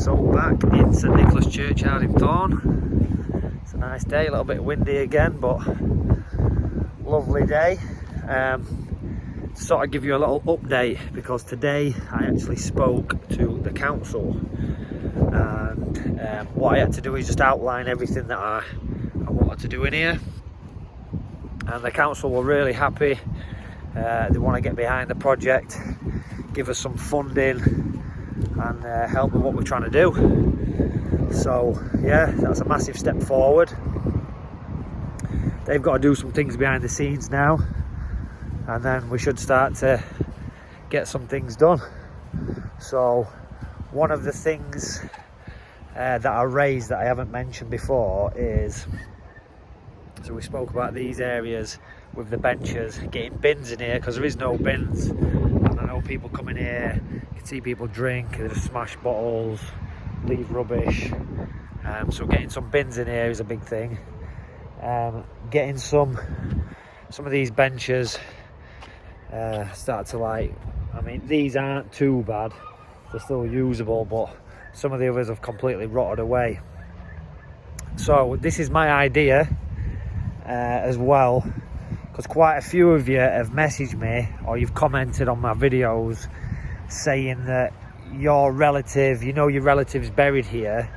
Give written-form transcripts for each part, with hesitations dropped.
So back in St Nicholas Churchyard in Thorne. It's a nice day, a little bit windy again, but lovely day. Sort of give you a little update, because today I actually spoke to the council, and what I had to do is just outline everything that I wanted to do in here, and the council were really happy. They want to get behind the project, give us some funding and help with what we're trying to do. So yeah, that's a massive step forward. They've got to do some things behind the scenes now, and then we should start to get some things done. So one of the things that I raised that I haven't mentioned before is, so we spoke about these areas with the benches, getting bins in here, because there is no bins. And I know people come in here, you can see people drink, they just smash bottles, leave rubbish. So getting some bins in here is a big thing. Getting some of these benches start to, like, I mean, these aren't too bad, they're still usable, but some of the others have completely rotted away. So this is my idea as well, because quite a few of you have messaged me, or you've commented on my videos saying that your relative, you know, your relative's buried here,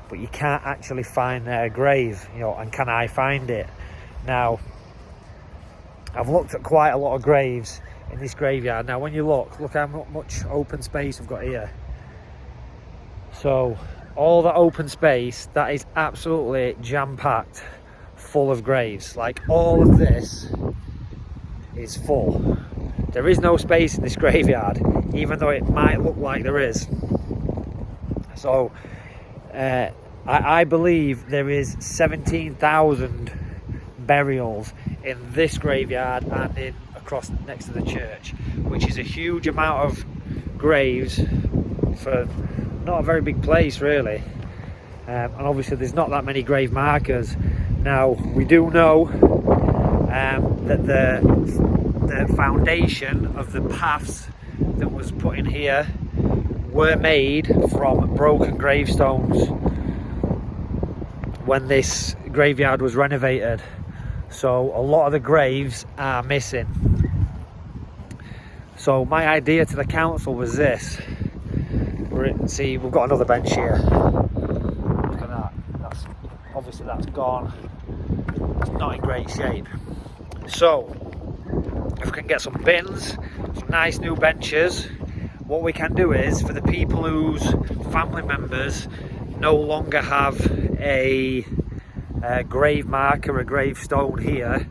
but you can't actually find their grave, you know, and can I find it? Now, I've looked at quite a lot of graves in this graveyard. Now when you look how much open space we've got here. So all that open space, that is absolutely jam-packed full of graves. Like, all of this is full. There is no space in this graveyard, even though it might look like there is. So I believe there is 17,000 burials in this graveyard and in across next to the church, which is a huge amount of graves for not a very big place, really. And obviously there's not that many grave markers. Now we do know that the foundation of the paths that was put in here were made from broken gravestones when this graveyard was renovated. So a lot of the graves are missing. So my idea to the council was this. See, we've got another bench here. Look at that. Obviously that's gone. It's not in great shape. So if we can get some bins, some nice new benches, what we can do is, for the people whose family members no longer have a grave marker, a gravestone here,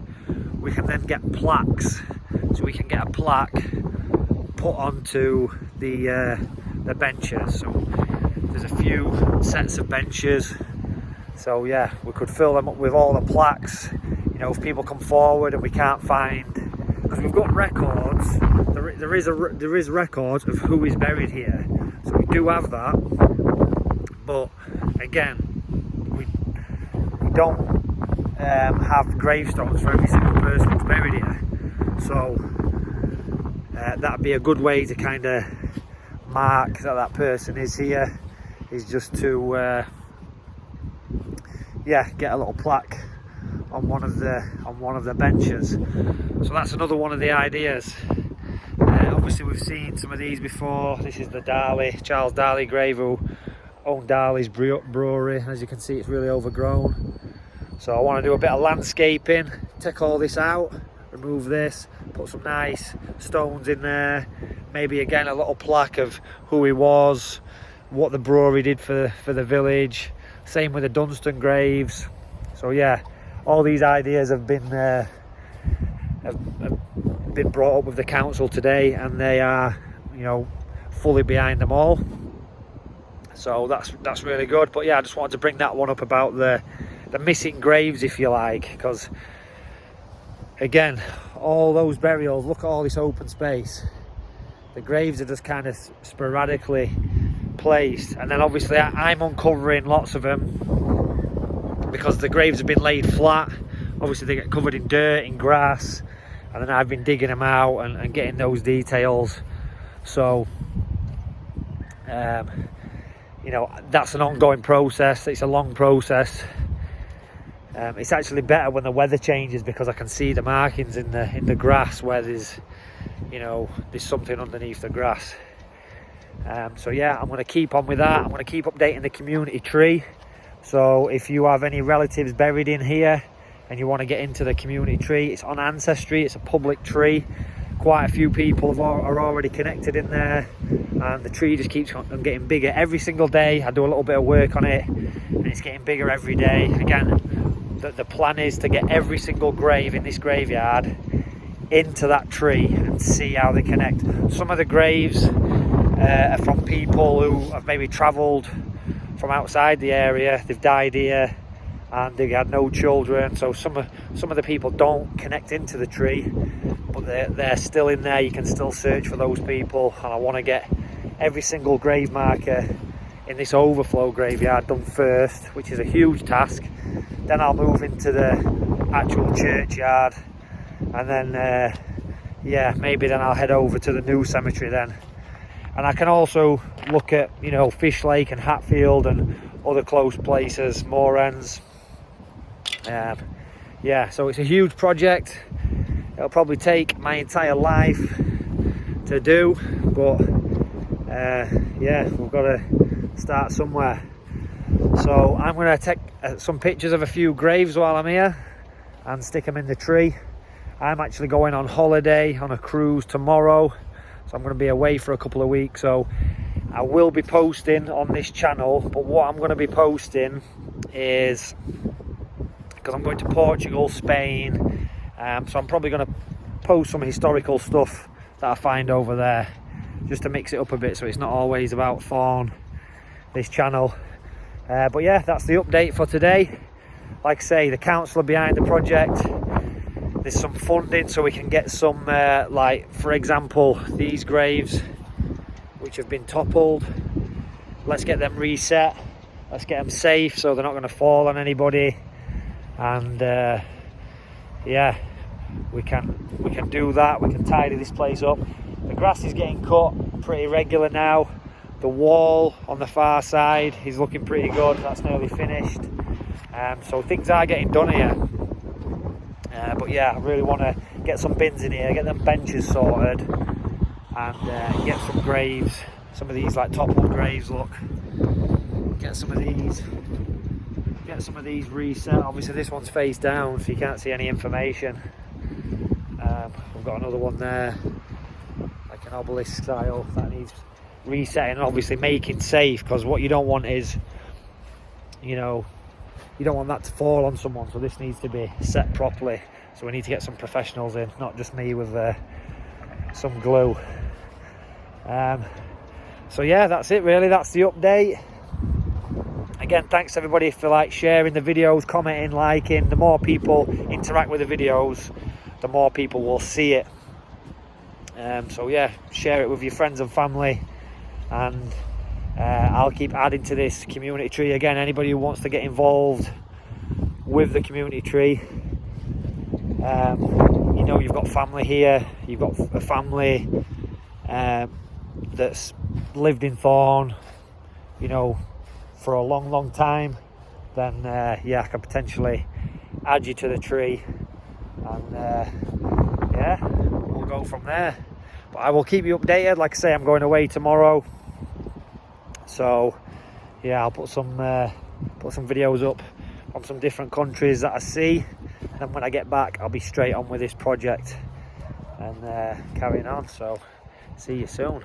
we can then get plaques. So we can get a plaque put onto the benches. So there's a few sets of benches. So yeah, we could fill them up with all the plaques. You know, if people come forward and we can't find, because we've got records. There is records of who is buried here. So we do have that. But again, we don't have gravestones for every single person who's buried here. So that'd be a good way to kind of mark that person is here, is just to yeah, get a little plaque on one of the benches. So that's another one of the ideas. Obviously we've seen some of these before. This is the Charles Darley grave, who owned Darley's brewery. As you can see, it's really overgrown. So I want to do a bit of landscaping, take all this out, remove this, put some nice stones in there, maybe again a little plaque of who he was, what the brewery did for the village. Same with the Dunstan graves. So yeah, all these ideas have been brought up with the council today, and they are, you know, fully behind them all. So that's really good. But yeah, I just wanted to bring that one up about the missing graves, if you like, because again, all those burials, look at all this open space. The graves are just kind of sporadically placed, and then obviously I'm uncovering lots of them because the graves have been laid flat. Obviously they get covered in dirt, in grass, and then I've been digging them out and getting those details. So you know, that's an ongoing process. It's a long process. It's actually better when the weather changes, because I can see the markings in the grass where there's, you know, there's something underneath the grass. So yeah, I'm going to keep on with that. I'm going to keep updating the community tree. So if you have any relatives buried in here and you want to get into the community tree, it's on Ancestry. It's a public tree. Quite a few people are already connected in there, and the tree just keeps on getting bigger every single day. I do a little bit of work on it, and it's getting bigger every day. Again, the plan is to get every single grave in this graveyard into that tree and see how they connect. Some of the graves are from people who have maybe travelled from outside the area. They've died here and they had no children, so some of the people don't connect into the tree, but they're still in there. You can still search for those people, and I want to get every single grave marker in this overflow graveyard done first, which is a huge task. Then I'll move into the actual churchyard, and then yeah, maybe then I'll head over to the new cemetery then. And I can also look at, you know, Fish Lake and Hatfield and other close places, Moorends. Yeah, so it's a huge project. It'll probably take my entire life to do, but yeah, we've got to start somewhere. So I'm going to take some pictures of a few graves while I'm here and stick them in the tree. I'm actually going on holiday on a cruise tomorrow, so I'm going to be away for a couple of weeks. So I will be posting on this channel, but what I'm going to be posting is, because I'm going to Portugal, Spain, so I'm probably going to post some historical stuff that I find over there, just to mix it up a bit, so it's not always about Thorne, this channel. But yeah, that's the update for today. Like I say, the council are behind the project. There's some funding so we can get some, like for example, these graves which have been toppled. Let's get them reset. Let's get them safe so they're not going to fall on anybody. And yeah, we can do that. We can tidy this place up. The grass is getting cut pretty regular now. The wall on the far side is looking pretty good. That's nearly finished. So things are getting done here. But yeah, I really want to get some bins in here, get them benches sorted, and get some graves, some of these like toppled graves, look. Get some of these reset. Obviously this one's face down, so you can't see any information. We've got another one there, like an obelisk style, that needs resetting and obviously making safe, because what you don't want is, you know, you don't want that to fall on someone, so this needs to be set properly. So we need to get some professionals in, not just me with some glue. So yeah, that's it really, that's the update. Again, thanks everybody for like sharing the videos, commenting, liking. The more people interact with the videos, the more people will see it. So yeah, share it with your friends and family, and I'll keep adding to this community tree. Again, anybody who wants to get involved with the community tree, you know, you've got family here, you've got a family that's lived in Thorne, you know, for a long time, then yeah, I can potentially add you to the tree, and yeah, we'll go from there. But I will keep you updated. Like I say, I'm going away tomorrow, so yeah, I'll put some videos up from some different countries that I see. Then when I get back, I'll be straight on with this project and carrying on. So see you soon.